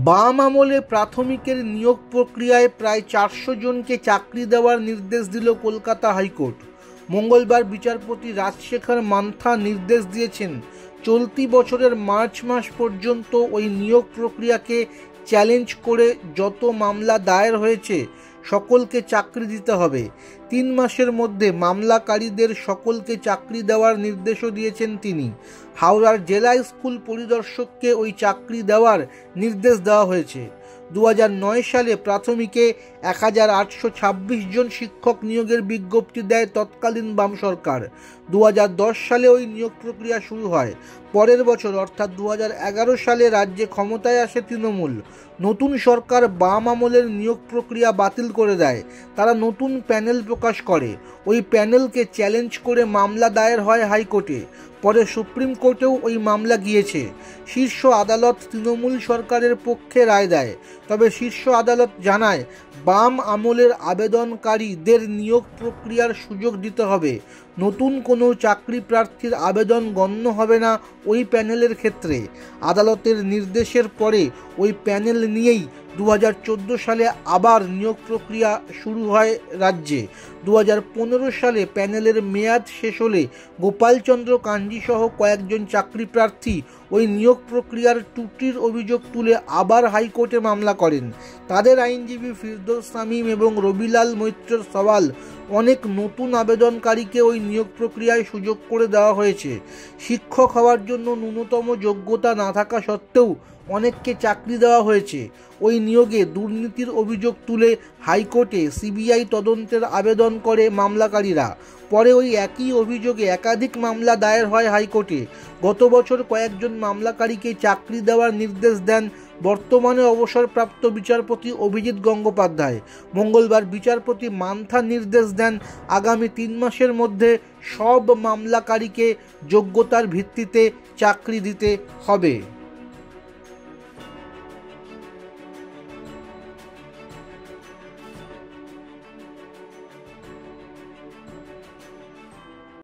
বাম আমলে প্রাথমিকের নিয়োগ প্রক্রিয়ায় প্রায় 400 জনকে চাকরি দেওয়ার নির্দেশ দিল কলকাতা হাইকোর্ট। মঙ্গলবার বিচারপতি রাজশেখর মান্থা নির্দেশ দিয়েছেন, চলতি বছরের মার্চ মাস পর্যন্ত ওই নিয়োগ প্রক্রিয়াকে চ্যালেঞ্জ করে যত মামলা দায়ের হয়েছে সকলকে চাকরি দিতে হবে। 3 মাসের মধ্যে মামলাকারীদের সকলকে চাকরি দেওয়ার নির্দেশও দিয়েছেন তিনি। হাওড়ার জেলা স্কুল পরিদর্শককে ওই চাকরি দেওয়ার নির্দেশ দেওয়া হয়েছে। 2009 সালে প্রাথমিকে 1826 জন শিক্ষক নিয়োগের বিজ্ঞপ্তি দেয় তৎকালীন বাম সরকার। 2010 সালে ওই নিয়োগ প্রক্রিয়া শুরু হয়। পরের বছর অর্থাৎ 2011 সালে রাজ্যে ক্ষমতায় আসে তৃণমূল। নতুন সরকার বাম আমলের নিয়োগ প্রক্রিয়া বাতিল করে দেয়। তারা নতুন প্যানেল প্রকাশ করে। ওই প্যানেলকে চ্যালেঞ্জ করে মামলা দায়ের হয় হাইকোর্টে। পরে সুপ্রিম কোর্টেও ওই মামলা গিয়েছে। শীর্ষ আদালত তৃণমূল সরকারের পক্ষে রায় দেয়। তবে শীর্ষ আদালত জানায়, বাম আমলের আবেদনকারীদের নিয়োগ প্রক্রিয়ার সুযোগ দিতে হবে। নতুন কোনো চাকরি প্রার্থীর আবেদন গণ্য হবে না ওই প্যানেলের ক্ষেত্রে। আদালতের নির্দেশের পরে ওই প্যানেল নিয়েই 2014 সালে আবার নিয়োগ প্রক্রিয়া শুরু হয় রাজ্যে। 2015 সালে প্যানেলের মেয়াদ শেষ হলে গোপালচন্দ্র কাঞ্জি সহ কয়েকজন চাকরি প্রার্থী ওই নিয়োগ প্রক্রিয়ার ত্রুটির অভিযোগ তুলে আবার হাইকোর্টে মামলা করেন। তাদের আইনজীবী ফিরদৌস শামীম এবং রবিলাল মৈত্রের সওয়াল, অনেক নতুন আবেদনকারীকে ওই নিয়োগ প্রক্রিয়ায় সুযোগ করে দেওয়া হয়েছে। শিক্ষক হওয়ার জন্য ন্যূনতম যোগ্যতা না থাকা সত্ত্বেও অনেককে চাকরি দেওয়া হয়েছে। ওই নিয়োগে দুর্নীতির অভিযোগ তুলে হাইকোর্টে সিবিআই তদন্তের আবেদন করে মামলাকারীরা। পরে ওই একই অভিযোগে একাধিক মামলা দায়ের হয় হাইকোর্টে। গত বছর কয়েকজন মামলাকারীকে চাকরি দেওয়ার নির্দেশ দেন বর্তমানে অবসরপ্রাপ্ত বিচারপতি অভিজিৎ গঙ্গোপাধ্যায়। মঙ্গলবার বিচারপতি মান্থা নির্দেশ দেন, আগামী 3 মাসের মধ্যে সব মামলাকারীকে যোগ্যতার ভিত্তিতে চাকরি দিতে হবে।